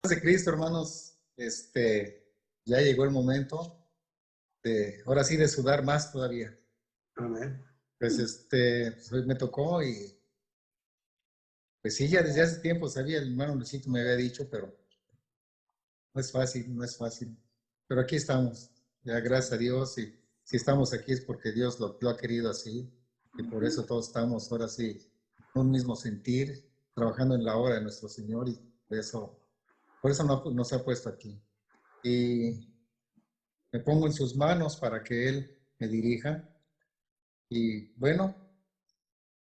De Cristo, hermanos, ya llegó el momento de, ahora sí, de sudar más todavía. Amén. Pues pues hoy me tocó y pues sí, ya desde hace tiempo sabía, el hermano Luisito me había dicho, pero no es fácil, no es fácil. Pero aquí estamos, ya gracias a Dios, y si estamos aquí es porque Dios lo ha querido así, y por eso todos estamos ahora sí, con un mismo sentir, trabajando en la obra de nuestro Señor, y por eso nos ha puesto aquí. Y me pongo en sus manos para que Él me dirija. Y bueno,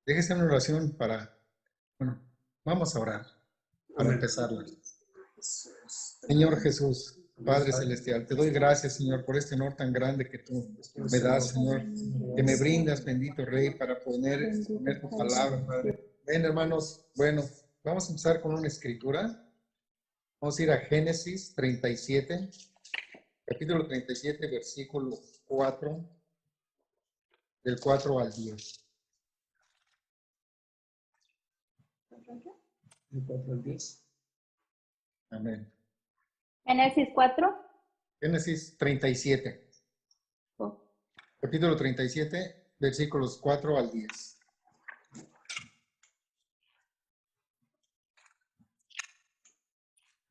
déjese una oración bueno, vamos a orar para Amén. empezarla. Señor Jesús, Padre Celestial, te doy gracias, Señor, por este honor tan grande que tú me das, Señor, que me brindas, bendito Rey, para poner tu palabra, Padre. Ven, hermanos, bueno, vamos a empezar con una escritura. Vamos a ir a Génesis 37, capítulo 37, versículo 4, del 4 al 10. Amén. Génesis 4. Génesis 37, Oh. capítulo 37, versículos 4 al 10.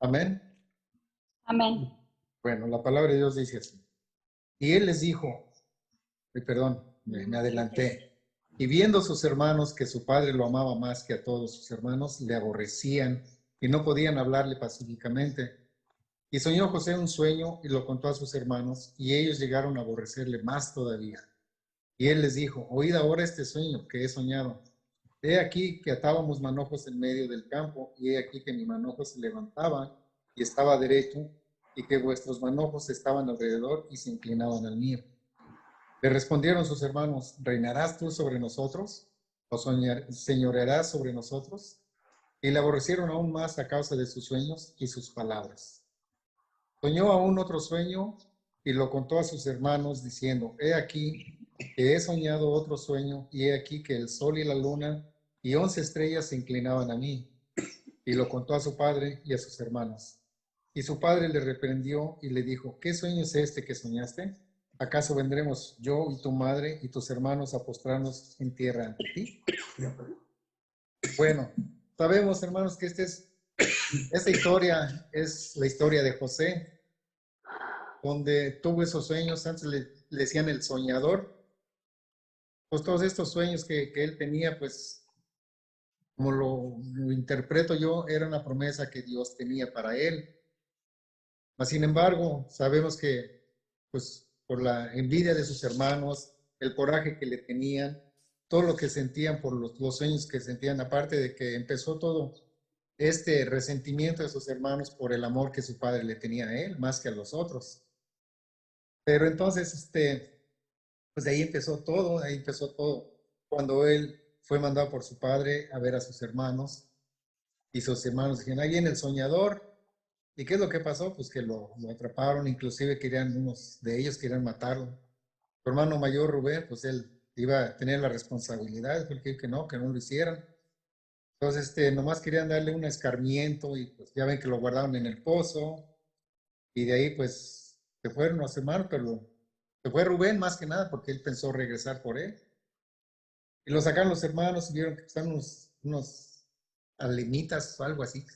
Amén. Amén. Bueno, la palabra de Dios dice así. Y él les dijo, perdón, me adelanté. Y viendo sus hermanos que su padre lo amaba más que a todos sus hermanos, le aborrecían y no podían hablarle pacíficamente. Y soñó José un sueño y lo contó a sus hermanos, y ellos llegaron a aborrecerle más todavía. Y él les dijo, oíd ahora este sueño que he soñado. He aquí que atábamos manojos en medio del campo, y he aquí que mi manojo se levantaba y estaba derecho, y que vuestros manojos estaban alrededor y se inclinaban al mío. Le respondieron sus hermanos, ¿reinarás tú sobre nosotros? ¿O señorearás sobre nosotros? Y le aborrecieron aún más a causa de sus sueños y sus palabras. Soñó aún otro sueño y lo contó a sus hermanos, diciendo, he aquí que he soñado otro sueño, y he aquí que el sol y la luna y 11 estrellas se inclinaban a mí. Y lo contó a su padre y a sus hermanos. Y su padre le reprendió y le dijo, ¿qué sueño es este que soñaste? ¿Acaso vendremos yo y tu madre y tus hermanos a postrarnos en tierra ante ti? Bueno, sabemos, hermanos, que esta historia es la historia de José, donde tuvo esos sueños. Antes le decían el soñador. Pues todos estos sueños que él tenía, pues como lo interpreto yo, era una promesa que Dios tenía para él. Mas, sin embargo, sabemos que, pues, por la envidia de sus hermanos, el coraje que le tenían, todo lo que sentían por los sueños que sentían, aparte de que empezó todo este resentimiento de sus hermanos por el amor que su padre le tenía a él, más que a los otros. Pero entonces, pues de ahí empezó todo, cuando él fue mandado por su padre a ver a sus hermanos, y sus hermanos dijeron, ahí viene el soñador. ¿Y qué es lo que pasó? Pues que lo atraparon, inclusive unos de ellos querían matarlo. Su hermano mayor, Rubén, pues él iba a tener la responsabilidad, porque que no lo hicieran. Entonces, nomás querían darle un escarmiento, y pues ya ven que lo guardaron en el pozo, y de ahí pues se fueron los hermanos, pero se fue Rubén más que nada porque él pensó regresar por él. Y lo sacaron los hermanos y vieron que están unos alemitas o algo así.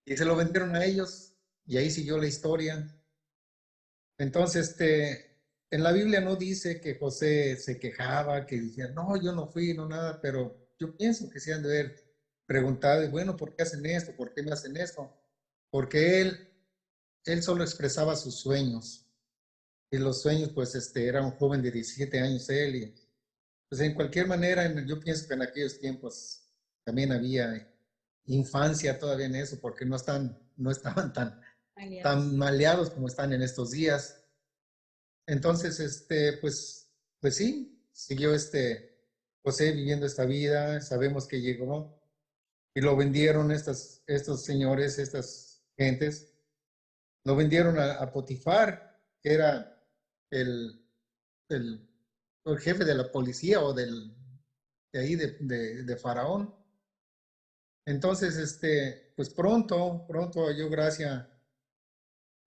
Y se lo vendieron a ellos, y ahí siguió la historia. Entonces, en la Biblia no dice que José se quejaba, que decía, no, yo no fui, no nada, pero yo pienso que se han de haber preguntado, bueno, ¿por qué hacen esto? ¿Por qué me hacen esto? Porque él solo expresaba sus sueños, y los sueños, pues, era un joven de 17 años él, y pues en cualquier manera, yo pienso que en aquellos tiempos también había infancia todavía en eso, porque no estaban tan maleados como están en estos días. Entonces, pues sí, siguió José viviendo esta vida. Sabemos que llegó y lo vendieron estos señores, estas gentes, lo vendieron a Potifar, que era el, el, el jefe de la policía o de ahí de Faraón. Entonces, pues pronto dio gracia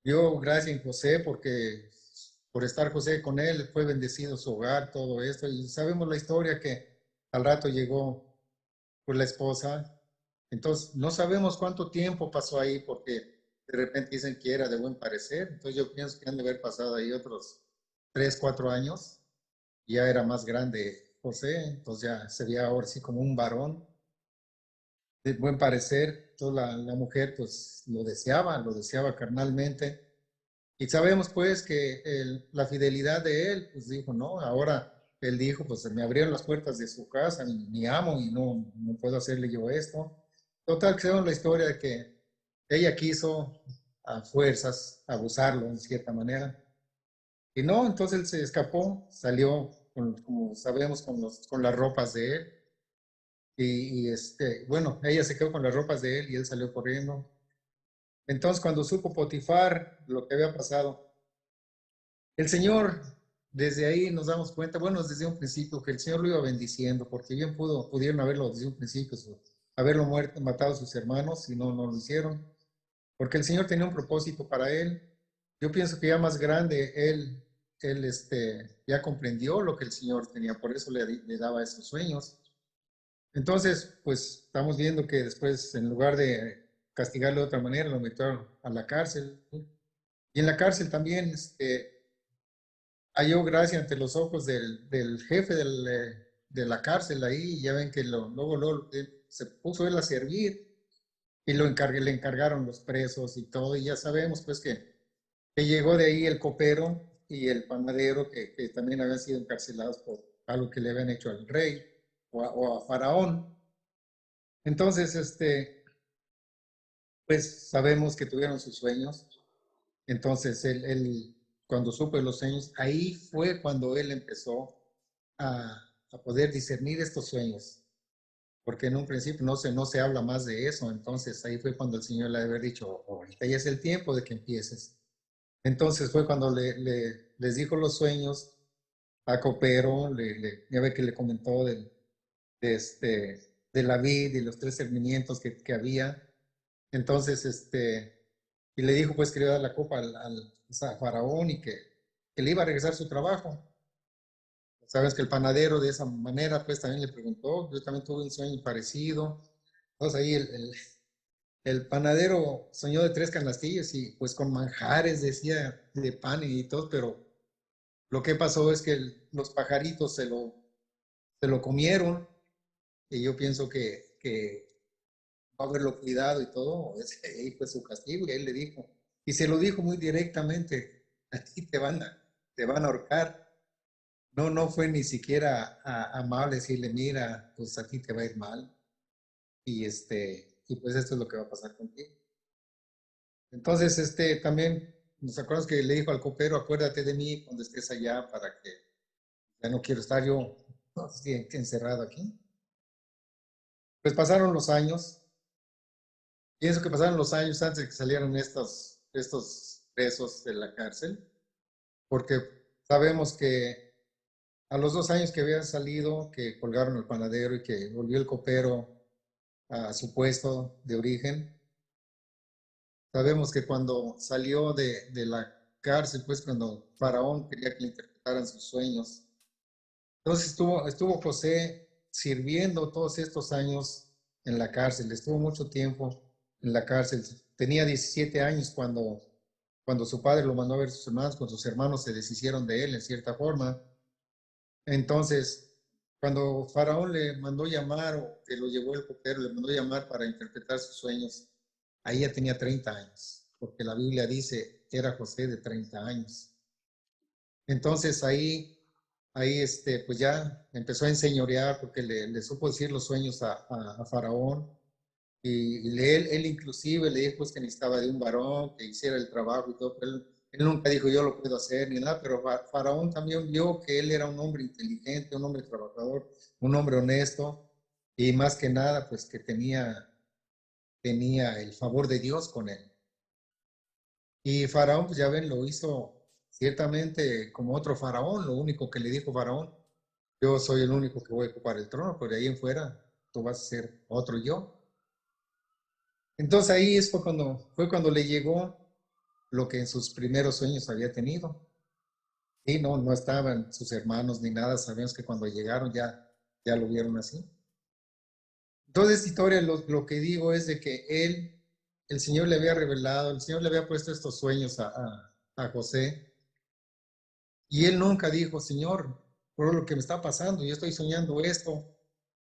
en José porque por estar José con él fue bendecido su hogar, todo esto. Y sabemos la historia que al rato llegó pues la esposa. Entonces, no sabemos cuánto tiempo pasó ahí porque de repente dicen que era de buen parecer. Entonces yo pienso que han de haber pasado ahí otros 3, 4 años. Ya era más grande José, entonces ya se veía ahora sí como un varón de buen parecer. Toda la mujer pues lo deseaba carnalmente. Y sabemos pues que la fidelidad de él, pues dijo, no, ahora él dijo, pues me abrieron las puertas de su casa, mi amo, y no puedo hacerle yo esto. Total, que sabemos la historia de que ella quiso a fuerzas abusarlo en cierta manera. Y no, entonces él se escapó, salió, como sabemos, con las ropas de él. Bueno, ella se quedó con las ropas de él y él salió corriendo. Entonces, cuando supo Potifar lo que había pasado, el Señor, desde ahí nos damos cuenta, bueno, desde un principio, que el Señor lo iba bendiciendo, porque bien pudieron haberlo desde un principio, haberlo muerto, matado a sus hermanos, y no lo hicieron, porque el Señor tenía un propósito para él. Yo pienso que ya más grande, él ya comprendió lo que el Señor tenía, por eso le daba esos sueños. Entonces, pues estamos viendo que después, en lugar de castigarlo de otra manera, lo metieron a la cárcel. Y en la cárcel también, halló gracia ante los ojos del jefe de la cárcel ahí. Ya ven que luego se puso él a servir y le encargaron los presos y todo. Y ya sabemos pues que llegó de ahí el copero y el panadero que también habían sido encarcelados por algo que le habían hecho al rey o a Faraón. Entonces, pues sabemos que tuvieron sus sueños. Entonces, cuando supo los sueños, ahí fue cuando él empezó a poder discernir estos sueños, porque en un principio no se habla más de eso. Entonces, ahí fue cuando el Señor le había dicho, ahorita ya es el tiempo de que empieces. Entonces, fue cuando les dijo los sueños a Copero, ya ve que le comentó de la vid y los 3 sarmientos que había. Entonces, y le dijo pues que le iba a dar la copa a Faraón y que le iba a regresar su trabajo. Sabes que el panadero de esa manera pues también le preguntó, yo también tuve un sueño parecido. Entonces ahí el panadero soñó de 3 canastillos y pues con manjares, decía, de pan y todo, pero lo que pasó es que los pajaritos se lo comieron, y yo pienso que va a haberlo cuidado y todo. Ahí fue su castigo, y él le dijo, y se lo dijo muy directamente, a ti te van a ahorcar. No fue ni siquiera amable decirle, mira, pues a ti te va a ir mal, y pues esto es lo que va a pasar contigo. Entonces, también nos acordamos que le dijo al copero, acuérdate de mí cuando estés allá, para que ya no quiero estar yo encerrado aquí. Pues pasaron los años. Pienso que pasaron los años antes de que salieran estos presos de la cárcel, porque sabemos que a los 2 años que habían salido, que colgaron al panadero y que volvió el copero a su puesto de origen, sabemos que cuando salió de la cárcel, pues cuando Faraón quería que le interpretaran sus sueños, entonces estuvo José sirviendo todos estos años en la cárcel, estuvo mucho tiempo en la cárcel. Tenía 17 años cuando su padre lo mandó a ver a sus hermanos, cuando sus hermanos se deshicieron de él en cierta forma. Entonces, cuando Faraón le mandó llamar, o que lo llevó el copero, le mandó llamar para interpretar sus sueños, ahí ya tenía 30 años, porque la Biblia dice, era José de 30 años. Entonces ahí pues ya empezó a enseñorear, porque le supo decir los sueños a Faraón. Y él inclusive le dijo pues, que necesitaba de un varón que hiciera el trabajo y todo, pero él nunca dijo yo lo puedo hacer ni nada, pero Faraón también vio que él era un hombre inteligente, un hombre trabajador, un hombre honesto, y más que nada pues que tenía el favor de Dios con él. Y Faraón, pues ya ven, lo hizo ciertamente como otro Faraón. Lo único que le dijo Faraón, yo soy el único que voy a ocupar el trono, pero de ahí en fuera tú vas a ser otro yo. Entonces ahí fue cuando le llegó lo que en sus primeros sueños había tenido. Y no estaban sus hermanos ni nada, sabemos que cuando llegaron ya lo vieron así. Entonces, esta historia, lo que digo es de que el Señor le había revelado, el Señor le había puesto estos sueños a José, y él nunca dijo, Señor, por lo que me está pasando, yo estoy soñando esto,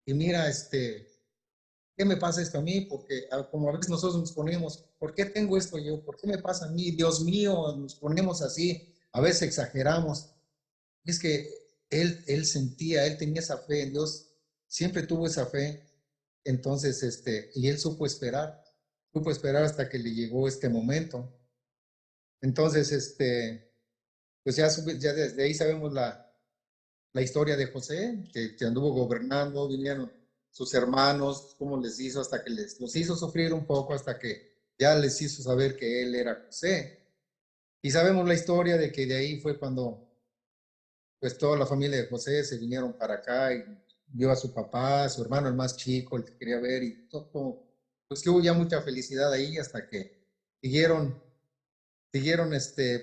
y mira, ¿qué me pasa esto a mí? Porque como a veces nosotros nos ponemos, ¿por qué tengo esto yo? ¿Por qué me pasa a mí? Dios mío, nos ponemos así, a veces exageramos. Es que él sentía, él tenía esa fe en Dios, siempre tuvo esa fe, entonces, y él supo esperar hasta que le llegó este momento. Entonces, pues ya desde ahí sabemos la historia de José, que anduvo gobernando, vinieron sus hermanos, cómo les hizo hasta que los hizo sufrir un poco, hasta que ya les hizo saber que él era José. Y sabemos la historia de que de ahí fue cuando pues toda la familia de José se vinieron para acá y vio a su papá, a su hermano el más chico, el que quería ver, y todo, pues que hubo ya mucha felicidad ahí hasta que siguieron,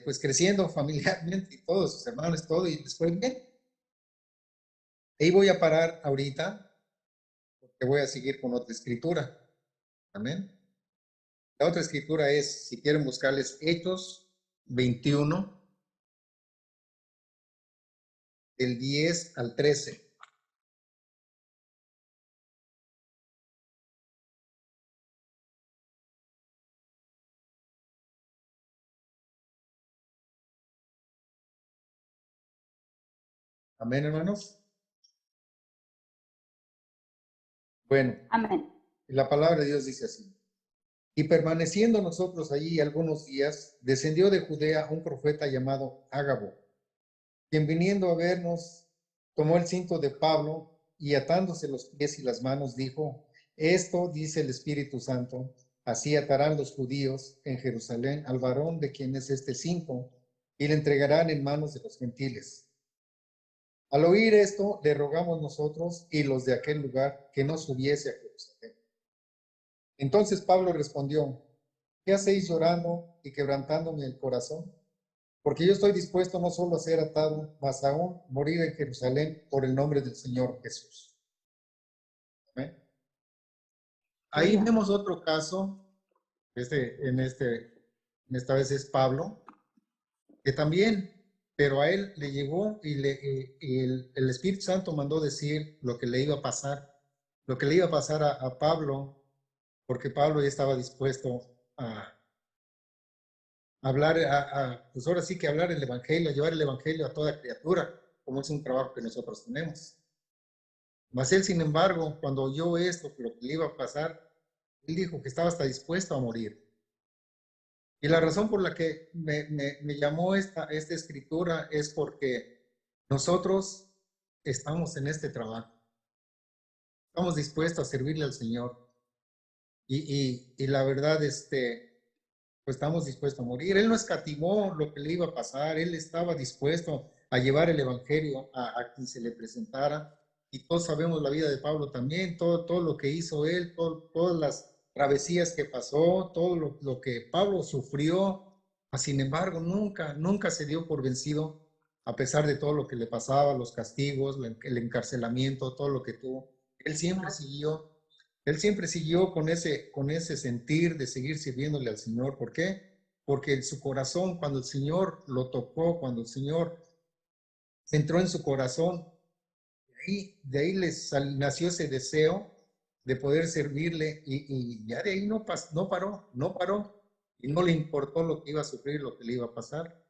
pues creciendo familiarmente y todos sus hermanos, todo, y les fue bien. Ahí voy a parar ahorita, porque voy a seguir con otra escritura. Amén. La otra escritura es, si quieren buscarles, Hechos 21, del 10 al 13. Amén, hermanos. Bueno, Amén. la palabra de Dios dice así. Y permaneciendo nosotros allí algunos días, descendió de Judea un profeta llamado Ágabo, quien viniendo a vernos, tomó el cinto de Pablo y atándose los pies y las manos, dijo, esto dice el Espíritu Santo, así atarán los judíos en Jerusalén al varón de quien es este cinto, y le entregarán en manos de los gentiles. Al oír esto, le rogamos nosotros y los de aquel lugar que no subiese a Jerusalén. Entonces Pablo respondió, ¿qué hacéis llorando y quebrantándome el corazón? Porque yo estoy dispuesto no solo a ser atado, mas aún morir en Jerusalén por el nombre del Señor Jesús. ¿Amén? Ahí vemos otro caso, en esta vez es Pablo, que también, pero a él le llegó y el Espíritu Santo mandó decir lo que le iba a pasar, lo que le iba a pasar a Pablo, porque Pablo ya estaba dispuesto a hablar, pues ahora sí que hablar el Evangelio, llevar el Evangelio a toda criatura, como es un trabajo que nosotros tenemos. Mas él, sin embargo, cuando oyó esto, lo que le iba a pasar, él dijo que estaba hasta dispuesto a morir. Y la razón por la que me llamó esta escritura es porque nosotros estamos en este trabajo, estamos dispuestos a servirle al Señor. Y la verdad, pues estamos dispuestos a morir. Él no escatimó lo que le iba a pasar, él estaba dispuesto a llevar el Evangelio a quien se le presentara. Y todos sabemos la vida de Pablo también, todo lo que hizo él, todas las travesías que pasó, todo lo que Pablo sufrió. Sin embargo, nunca se dio por vencido, a pesar de todo lo que le pasaba, los castigos, el encarcelamiento, todo lo que tuvo. Él siempre siguió él siempre siguió con ese sentir de seguir sirviéndole al Señor. ¿Por qué? Porque en su corazón, cuando el Señor lo tocó, cuando el Señor entró en su corazón, de ahí nació ese deseo de poder servirle y ya de ahí no paró y no le importó lo que iba a sufrir, lo que le iba a pasar.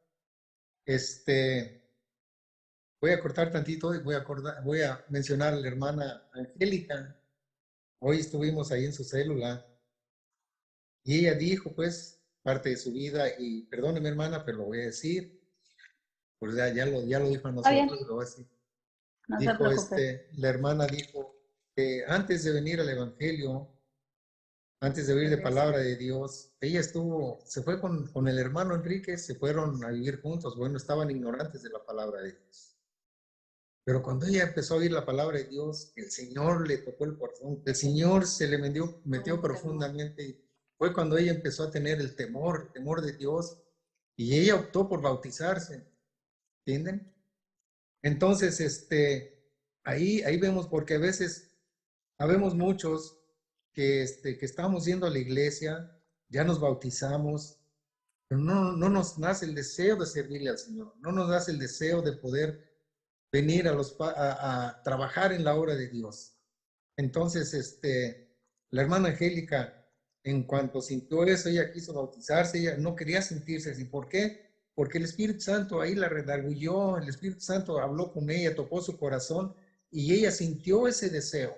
Voy a cortar tantito y voy a mencionar a la hermana Angélica. Hoy estuvimos ahí en su célula. Y ella dijo, pues, parte de su vida, y perdóneme, hermana, pero lo voy a decir, pues ya lo dijo a Está bien, nosotros, lo voy a decir. no se Dijo, preocupe. la hermana dijo que antes de venir al Evangelio, antes de oír de palabra de Dios, ella se fue con el hermano Enrique, se fueron a vivir juntos, bueno, estaban ignorantes de la palabra de Dios. Pero cuando ella empezó a oír la palabra de Dios, el Señor le tocó el corazón, el Señor se le metió profundamente fue cuando ella empezó a tener el temor de Dios, y ella optó por bautizarse, ¿entienden? Entonces, ahí vemos, porque a veces habemos muchos que estamos yendo a la iglesia, ya nos bautizamos, pero no nos nace el deseo de servirle al Señor, no nos nace el deseo de poder venir a trabajar en la obra de Dios. Entonces, la hermana Angélica, en cuanto sintió eso, ella quiso bautizarse, ella no quería sentirse así. ¿Por qué? Porque el Espíritu Santo ahí la redarguyó, el Espíritu Santo habló con ella, tocó su corazón y ella sintió ese deseo.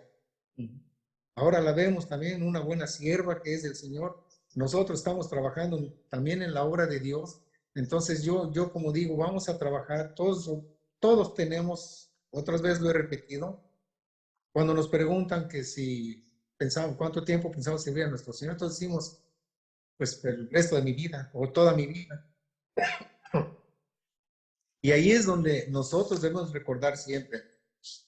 Ahora la vemos también una buena sierva que es del Señor. Nosotros estamos trabajando también en la obra de Dios. Entonces yo como digo, vamos a trabajar, todos tenemos, otras veces lo he repetido, cuando nos preguntan que si pensamos, cuánto tiempo pensamos servir a nuestro Señor, entonces decimos, pues el resto de mi vida o toda mi vida. Y ahí es donde nosotros debemos recordar siempre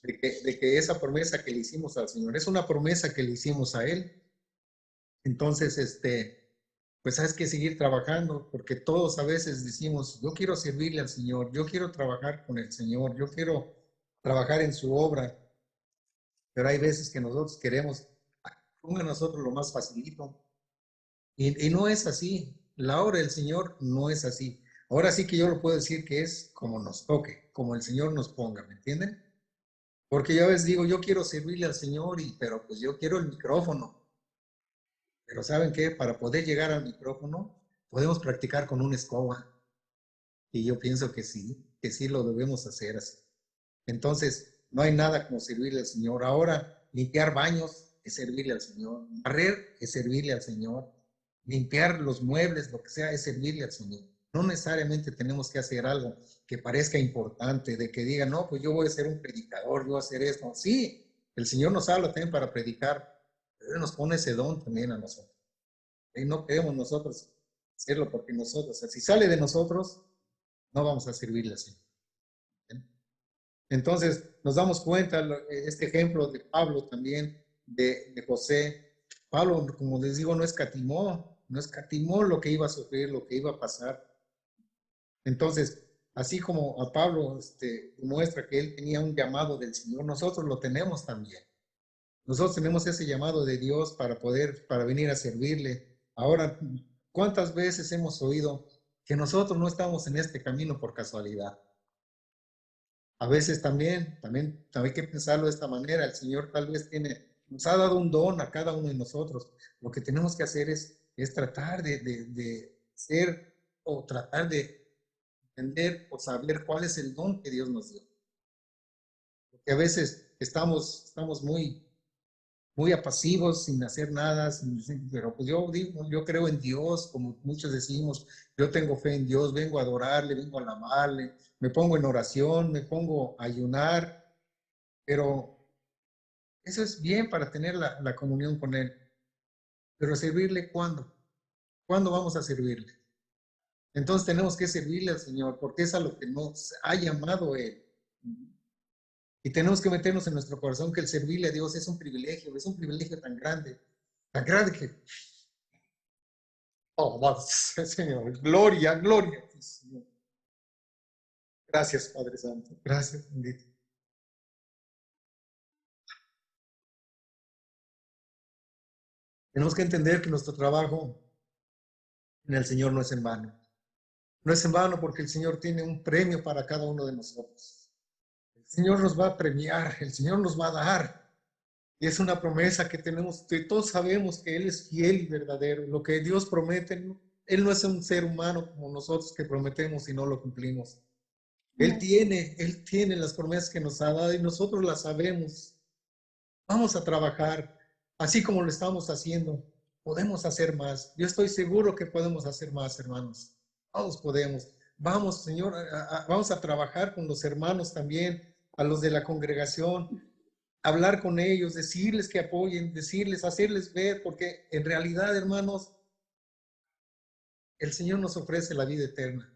de que esa promesa que le hicimos al Señor es una promesa que le hicimos a Él. Entonces, pues hay que seguir trabajando, porque todos a veces decimos, yo quiero servirle al Señor, yo quiero trabajar con el Señor, yo quiero trabajar en su obra, pero hay veces que nosotros queremos, ponga a nosotros lo más facilito, y no es así, la obra del Señor no es así. Ahora sí que yo lo puedo decir que es como nos toque, como el Señor nos ponga, ¿me entienden? Porque yo a veces digo, yo quiero servirle al Señor, pero pues yo quiero el micrófono. Pero ¿saben qué? Para poder llegar al micrófono, podemos practicar con una escoba. Y yo pienso que sí lo debemos hacer así. Entonces, no hay nada como servirle al Señor. Ahora, limpiar baños es servirle al Señor. Barrer es servirle al Señor. Limpiar los muebles, lo que sea, es servirle al Señor. No necesariamente tenemos que hacer algo que parezca importante, de que diga, no, pues yo voy a ser un predicador, yo voy a hacer esto. Sí, el Señor nos habla también para predicar, pero Él nos pone ese don también a nosotros. Y no queremos nosotros hacerlo porque nosotros, o sea, si sale de nosotros, no vamos a servirle así. Entonces, nos damos cuenta, este ejemplo de Pablo también, de José. Pablo, como les digo, no escatimó lo que iba a sufrir, lo que iba a pasar. Entonces, así como a Pablo demuestra que él tenía un llamado del Señor, nosotros lo tenemos también. Nosotros tenemos ese llamado de Dios para venir a servirle. Ahora, ¿cuántas veces hemos oído que nosotros no estamos en este camino por casualidad? A veces también hay que pensarlo de esta manera. El Señor tal vez nos ha dado un don a cada uno de nosotros. Lo que tenemos que hacer es tratar de ser o tratar de entender o saber cuál es el don que Dios nos dio. Porque a veces estamos muy apasivos, sin hacer nada, pero pues yo digo, yo creo en Dios, como muchos decimos, yo tengo fe en Dios, vengo a adorarle, vengo a alabarle, me pongo en oración, me pongo a ayunar, pero eso es bien para tener la comunión con Él, pero servirle ¿cuándo? ¿Cuándo vamos a servirle? Entonces tenemos que servirle al Señor, porque es a lo que nos ha llamado Él. Y tenemos que meternos en nuestro corazón que el servirle a Dios es un privilegio tan grande que oh, Señor, gloria, gloria. Señor. Gracias, Padre Santo. Gracias, bendito. Tenemos que entender que nuestro trabajo en el Señor no es en vano. No es en vano porque el Señor tiene un premio para cada uno de nosotros. El Señor nos va a premiar, el Señor nos va a dar. Y es una promesa que tenemos, que todos sabemos que Él es fiel y verdadero. Lo que Dios promete, Él no es un ser humano como nosotros que prometemos y no lo cumplimos. Él tiene las promesas que nos ha dado y nosotros las sabemos. Vamos a trabajar así como lo estamos haciendo. Podemos hacer más. Yo estoy seguro que podemos hacer más, hermanos. Todos podemos. Vamos, Señor, vamos a trabajar con los hermanos también, a los de la congregación, hablar con ellos, decirles que apoyen, decirles, hacerles ver, porque en realidad, hermanos, el Señor nos ofrece la vida eterna.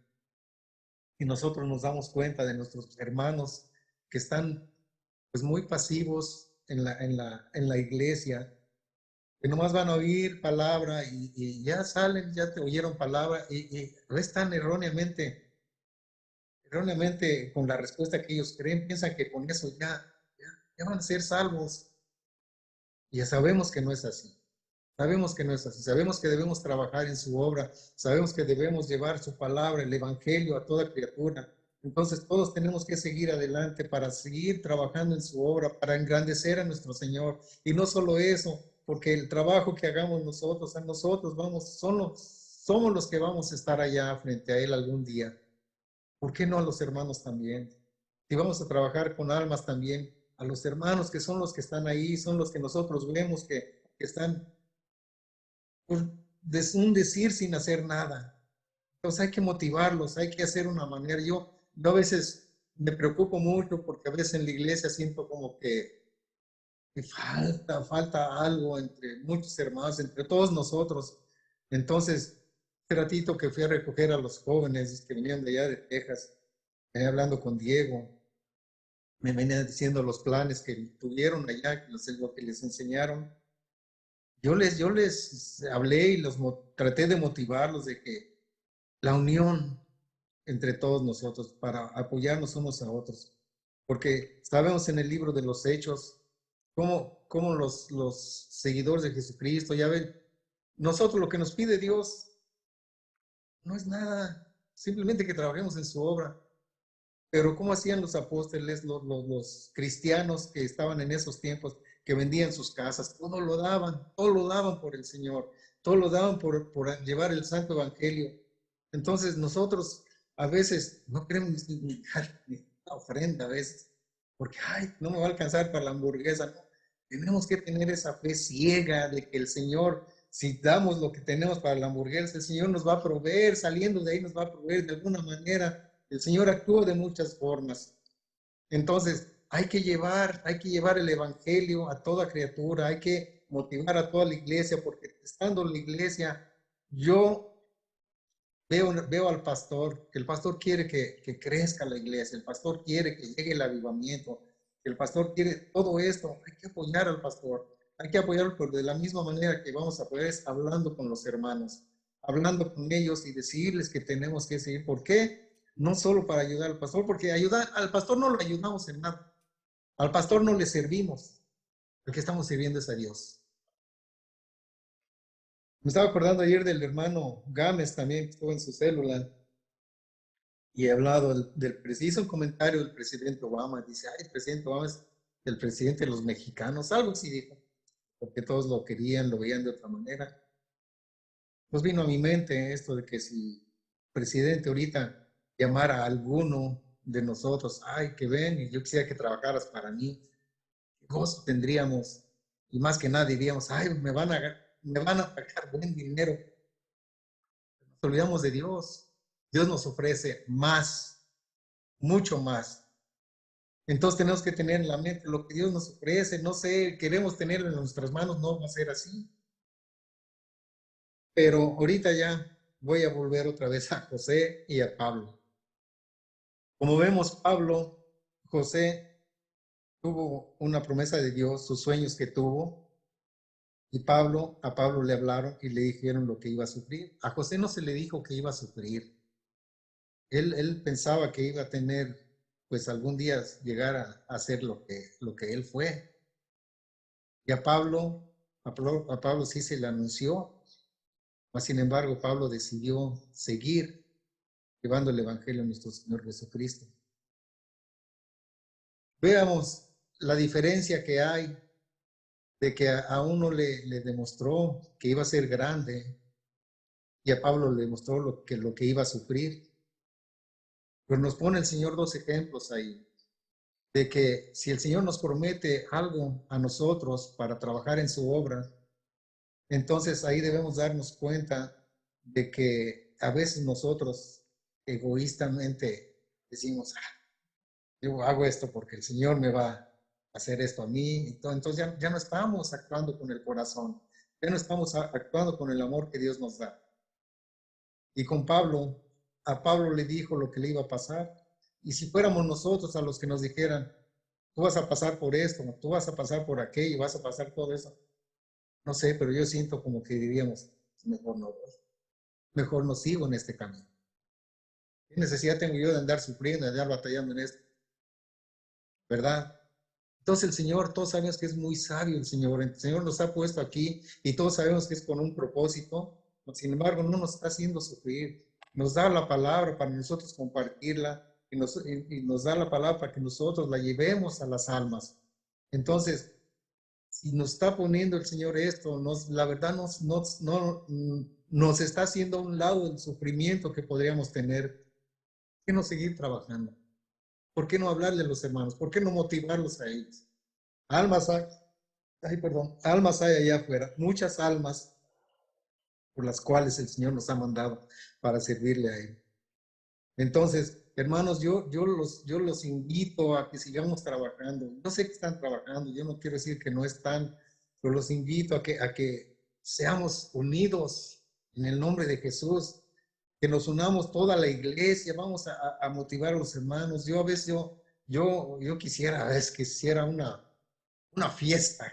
Y nosotros nos damos cuenta de nuestros hermanos que están pues muy pasivos en la iglesia, que nomás van a oír palabra y ya salen, ya te oyeron palabra y están erróneamente con la respuesta que ellos creen, piensan que con eso ya van a ser salvos. Y ya sabemos que no es así. Sabemos que no es así. Sabemos que debemos trabajar en su obra. Sabemos que debemos llevar su palabra, el evangelio a toda criatura. Entonces todos tenemos que seguir adelante para seguir trabajando en su obra, para engrandecer a nuestro Señor. Y no solo eso, porque el trabajo que hagamos nosotros, a nosotros somos los que vamos a estar allá frente a Él algún día. ¿Por qué no a los hermanos también? Si vamos a trabajar con almas también, a los hermanos que son los que están ahí, son los que nosotros vemos que están por un decir sin hacer nada. Entonces hay que motivarlos, hay que hacer una manera. Yo a veces me preocupo mucho porque a veces en la iglesia siento como que falta algo entre muchos hermanos, entre todos nosotros. Entonces, hace ratito que fui a recoger a los jóvenes que venían de allá de Texas, venía hablando con Diego, me venía diciendo los planes que tuvieron allá, lo que les enseñaron. Yo les hablé y traté de motivarlos de que la unión entre todos nosotros para apoyarnos unos a otros. Porque sabemos en el libro de los Hechos cómo los seguidores de Jesucristo, ya ven, nosotros lo que nos pide Dios no es nada, simplemente que trabajemos en su obra. Pero ¿cómo hacían los apóstoles, los cristianos que estaban en esos tiempos, que vendían sus casas? Todo lo daban por el Señor, todo lo daban por llevar el santo evangelio. Entonces nosotros a veces no queremos ni dar ni una ofrenda a veces, porque, ay, no me va a alcanzar para la hamburguesa, no. Tenemos que tener esa fe ciega de que el Señor, si damos lo que tenemos para la hamburguesa, el Señor nos va a proveer, saliendo de ahí nos va a proveer de alguna manera. El Señor actúa de muchas formas. Entonces, hay que llevar el evangelio a toda criatura, hay que motivar a toda la iglesia, porque estando en la iglesia, yo veo al pastor, que el pastor quiere que crezca la iglesia, el pastor quiere que llegue el avivamiento, el pastor quiere todo esto, hay que apoyar al pastor, hay que apoyarlo de la misma manera que vamos a poder hablando con los hermanos, hablando con ellos y decirles que tenemos que seguir. ¿Por qué? No solo para ayudar al pastor, porque ayudar al pastor no lo ayudamos en nada, al pastor no le servimos, el que estamos sirviendo es a Dios. Me estaba acordando ayer del hermano Gámez también, que estuvo en su célula, y he hablado hizo un comentario del presidente Obama, dice, ay, el presidente Obama es el presidente de los mexicanos, algo así dijo, porque todos lo querían, lo veían de otra manera. Pues vino a mi mente esto de que si el presidente ahorita llamara a alguno de nosotros, ay, que ven, y yo quisiera que trabajaras para mí, qué gozo tendríamos, y más que nada diríamos, ay, me van a pagar buen dinero. Nos olvidamos de Dios. Dios nos ofrece más, mucho más. Entonces tenemos que tener en la mente lo que Dios nos ofrece. No sé, queremos tenerlo en nuestras manos, no va a ser así. Pero ahorita ya voy a volver otra vez a José y a Pablo. Como vemos, José tuvo una promesa de Dios, sus sueños que tuvo, y a Pablo le hablaron y le dijeron lo que iba a sufrir. A José no se le dijo que iba a sufrir. Él pensaba que iba a tener, pues algún día llegar a hacer lo que él fue. Y a Pablo sí se le anunció, mas sin embargo Pablo decidió seguir llevando el Evangelio a nuestro Señor Jesucristo. Veamos la diferencia que hay de que a uno le demostró que iba a ser grande y a Pablo le demostró lo que iba a sufrir. Pero nos pone el Señor dos ejemplos ahí, de que si el Señor nos promete algo a nosotros para trabajar en su obra, entonces ahí debemos darnos cuenta de que a veces nosotros egoístamente decimos, yo hago esto porque el Señor me va a hacer esto a mí. Entonces ya no estamos actuando con el corazón, ya no estamos actuando con el amor que Dios nos da. Y con Pablo, a Pablo le dijo lo que le iba a pasar. Y si fuéramos nosotros a los que nos dijeran, tú vas a pasar por esto, tú vas a pasar por aquello, vas a pasar todo eso, no sé, pero yo siento como que diríamos, mejor no sigo en este camino. ¿Qué necesidad tengo yo de andar sufriendo, de andar batallando en esto? ¿Verdad? Entonces el Señor, todos sabemos que es muy sabio el Señor nos ha puesto aquí y todos sabemos que es con un propósito, sin embargo no nos está haciendo sufrir, nos da la palabra para nosotros compartirla y nos da la palabra para que nosotros la llevemos a las almas. Entonces, si nos está poniendo el Señor esto, la verdad nos está haciendo a un lado el sufrimiento que podríamos tener. ¿Por qué no seguir trabajando? ¿Por qué no hablarle a los hermanos? ¿Por qué no motivarlos a ellos? Almas hay, almas hay allá afuera, muchas almas por las cuales el Señor nos ha mandado para servirle a Él. Entonces, hermanos, yo los invito a que sigamos trabajando. Yo sé que están trabajando, yo no quiero decir que no están, pero los invito a que seamos unidos en el nombre de Jesús, que nos unamos toda la iglesia, vamos a motivar a los hermanos. Yo a veces, yo quisiera, a veces que hiciera una fiesta,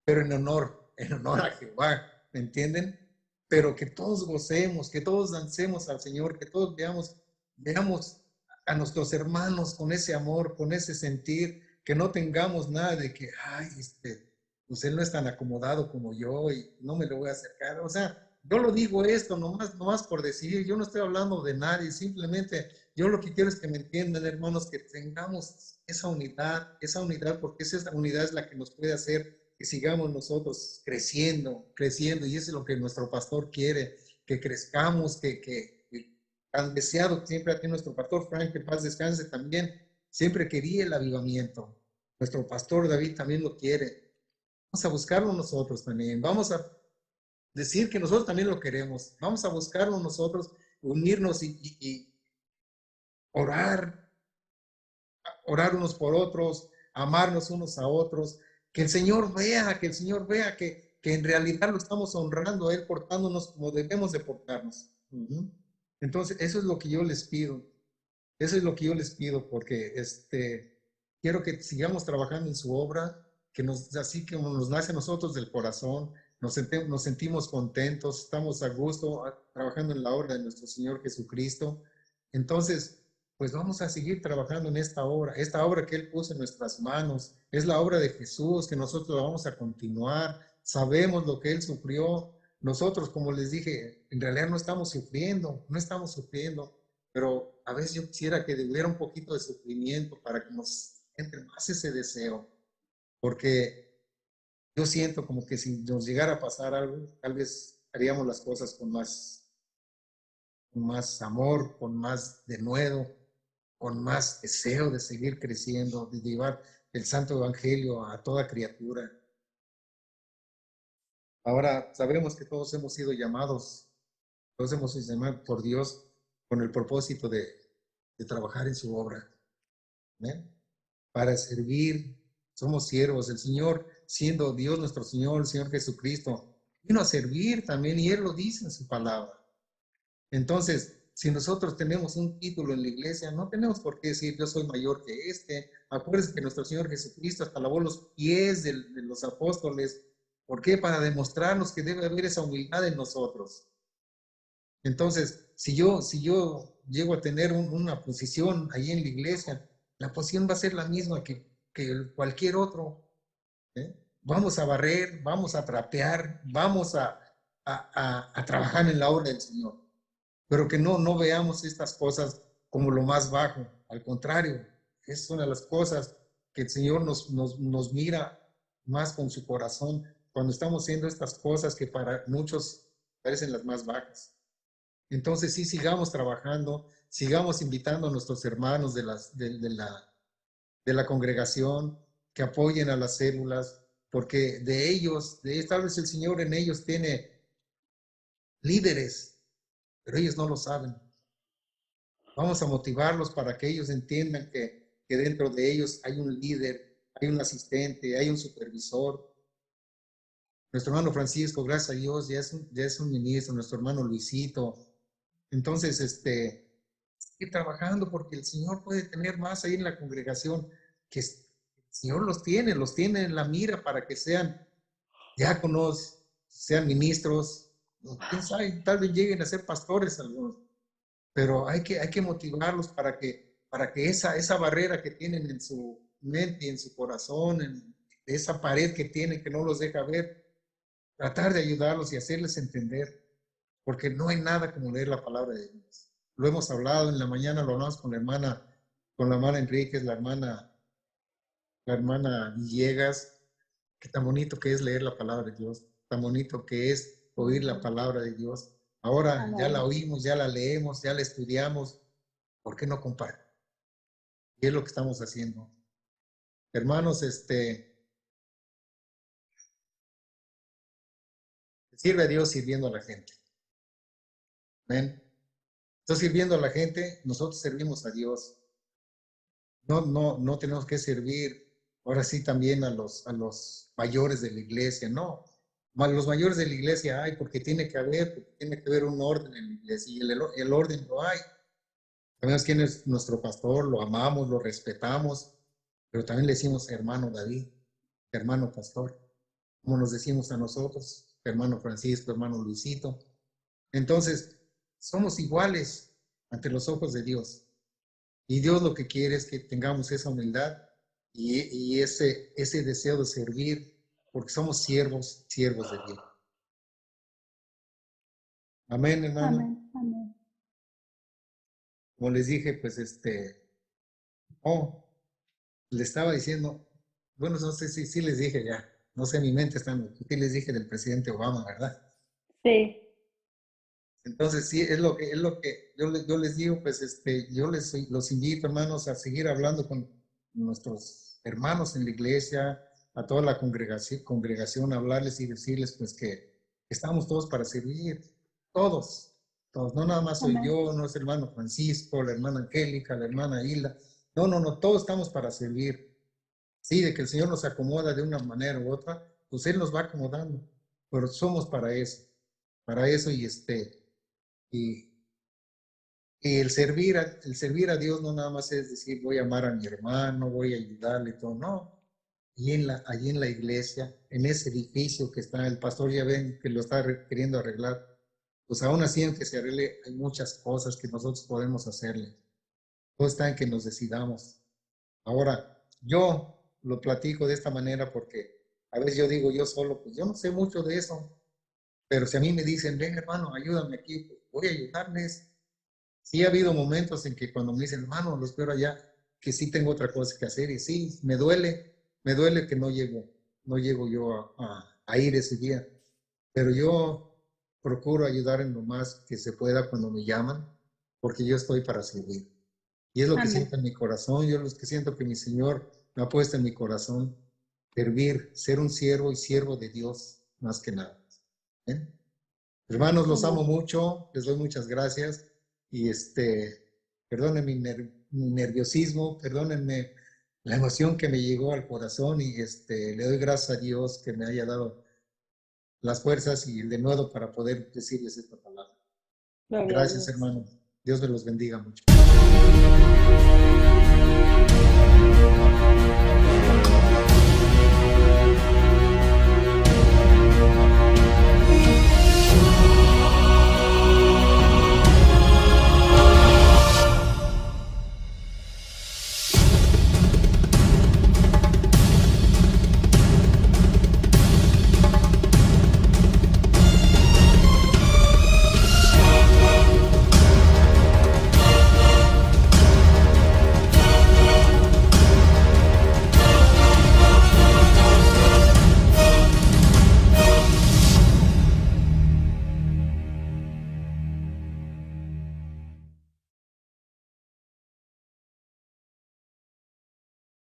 pero en honor a Jehová, ¿me entienden? Pero que todos gocemos, que todos dancemos al Señor, que todos veamos a nuestros hermanos con ese amor, con ese sentir, que no tengamos nada de que, ay, pues él no es tan acomodado como yo y no me lo voy a acercar. O sea, yo lo digo esto nomás por decir, yo no estoy hablando de nadie, simplemente yo lo que quiero es que me entiendan, hermanos, que tengamos esa unidad, porque esa unidad es la que nos puede hacer que sigamos nosotros creciendo, y eso es lo que nuestro pastor quiere, que crezcamos, que han deseado siempre aquí nuestro pastor Frank, que paz descanse también, siempre quería el avivamiento. Nuestro pastor David también lo quiere. Vamos a buscarlo nosotros también. Vamos a decir que nosotros también lo queremos. Vamos a buscarlo nosotros, unirnos y orar, orar unos por otros, amarnos unos a otros. Que el Señor vea, que en realidad lo estamos honrando a Él, portándonos como debemos de portarnos. Entonces, eso es lo que yo les pido. Eso es lo que yo les pido, porque quiero que sigamos trabajando en su obra, así que nos nace a nosotros del corazón, nos sentimos contentos, estamos a gusto trabajando en la obra de nuestro Señor Jesucristo. Entonces, pues vamos a seguir trabajando en esta obra que Él puso en nuestras manos, es la obra de Jesús, que nosotros la vamos a continuar, sabemos lo que Él sufrió. Nosotros, como les dije, en realidad no estamos sufriendo, pero a veces yo quisiera que hubiera un poquito de sufrimiento para que nos entre más ese deseo, porque yo siento como que si nos llegara a pasar algo, tal vez haríamos las cosas con más amor, con más denuedo, con más deseo de seguir creciendo, de llevar el santo evangelio a toda criatura. Ahora sabemos que todos hemos sido llamados por Dios con el propósito de trabajar en su obra, ¿eh? Para servir. Somos siervos. El Señor, siendo Dios nuestro Señor, el Señor Jesucristo, vino a servir también y Él lo dice en su palabra. Entonces, si nosotros tenemos un título en la iglesia, no tenemos por qué decir yo soy mayor que este. Acuérdense que nuestro Señor Jesucristo hasta lavó los pies de los apóstoles. ¿Por qué? Para demostrarnos que debe haber esa humildad en nosotros. Entonces, si yo llego a tener una posición ahí en la iglesia, la posición va a ser la misma que cualquier otro. ¿eh? Vamos a barrer, vamos a trapear, vamos a trabajar en la obra del Señor. Pero que no veamos estas cosas como lo más bajo. Al contrario, es una de las cosas que el Señor nos mira más con su corazón cuando estamos haciendo estas cosas que para muchos parecen las más bajas. Entonces sí, sigamos trabajando, sigamos invitando a nuestros hermanos de la congregación que apoyen a las células, porque de ellos, tal vez el Señor en ellos tiene líderes, pero ellos no lo saben. Vamos a motivarlos para que ellos entiendan que dentro de ellos hay un líder, hay un asistente, hay un supervisor. Nuestro hermano Francisco, gracias a Dios, ya es un ministro, nuestro hermano Luisito. Entonces, seguir trabajando porque el Señor puede tener más ahí en la congregación, que el Señor los tiene en la mira para que sean diáconos, sean ministros, quién sabe, tal vez lleguen a ser pastores algunos, pero hay que motivarlos para que esa barrera que tienen en su mente y en su corazón, en esa pared que tienen que no los deja ver, tratar de ayudarlos y hacerles entender, porque no hay nada como leer la palabra de Dios. Lo hemos hablado en la mañana, lo hablamos con la hermana Enríquez, la hermana Villegas, que tan bonito que es leer la palabra de Dios, tan bonito que es oír la palabra de Dios. Ahora ya la oímos, ya la leemos, ya la estudiamos, ¿por qué no compartir? Y es lo que estamos haciendo. Hermanos, sirve a Dios sirviendo a la gente. ¿Ven? Entonces, sirviendo a la gente, nosotros servimos a Dios. No tenemos que servir, ahora sí, también a los mayores de la iglesia, no. Los mayores de la iglesia hay porque tiene que haber un orden en la iglesia y el orden lo hay. Sabemos quién es nuestro pastor, lo amamos, lo respetamos, pero también le decimos hermano David, hermano pastor, como nos decimos a nosotros, hermano Francisco, hermano Luisito. Entonces, somos iguales ante los ojos de Dios. Y Dios lo que quiere es que tengamos esa humildad y ese deseo de servir, porque somos siervos de Dios. Amén, hermano. Amén. Amén. Como les dije, pues le estaba diciendo, bueno, no sé si les dije ya, no sé, en mi mente están, sí les dije del presidente Obama, ¿verdad? Sí. Entonces, sí, es lo que yo les digo, pues yo los invito, hermanos, a seguir hablando con nuestros hermanos en la iglesia, a toda la congregación, hablarles y decirles, pues, que estamos todos para servir, todos, no nada más soy yo, no es el hermano Francisco, la hermana Angélica, la hermana Hilda, no, todos estamos para servir. Sí, de que el Señor nos acomoda de una manera u otra, pues Él nos va acomodando, pero somos para eso y el servir a Dios no nada más es decir, voy a amar a mi hermano, voy a ayudarle y todo, no. Y allí en la iglesia, en ese edificio que está, el pastor ya ven que lo está queriendo arreglar, pues aún así en que se arregle hay muchas cosas que nosotros podemos hacerle. Todo está en que nos decidamos. Ahora, yo lo platico de esta manera porque a veces yo digo yo solo, pues yo no sé mucho de eso. Pero si a mí me dicen, ven hermano, ayúdame aquí, pues voy a ayudarles. Sí ha habido momentos en que cuando me dicen, hermano, lo espero allá, que sí tengo otra cosa que hacer. Y sí, me duele que no llego yo a ir ese día. Pero yo procuro ayudar en lo más que se pueda cuando me llaman, porque yo estoy para servir. Y es lo que siento en mi corazón, yo es lo que siento que mi Señor me ha puesto en mi corazón, servir, ser un siervo y siervo de Dios, más que nada. ¿Bien? Hermanos, los amo mucho, les doy muchas gracias y perdónenme mi nerviosismo, perdónenme la emoción que me llegó al corazón y le doy gracias a Dios que me haya dado las fuerzas y el denuedo para poder decirles esta palabra. Gracias, hermanos. Dios me los bendiga mucho.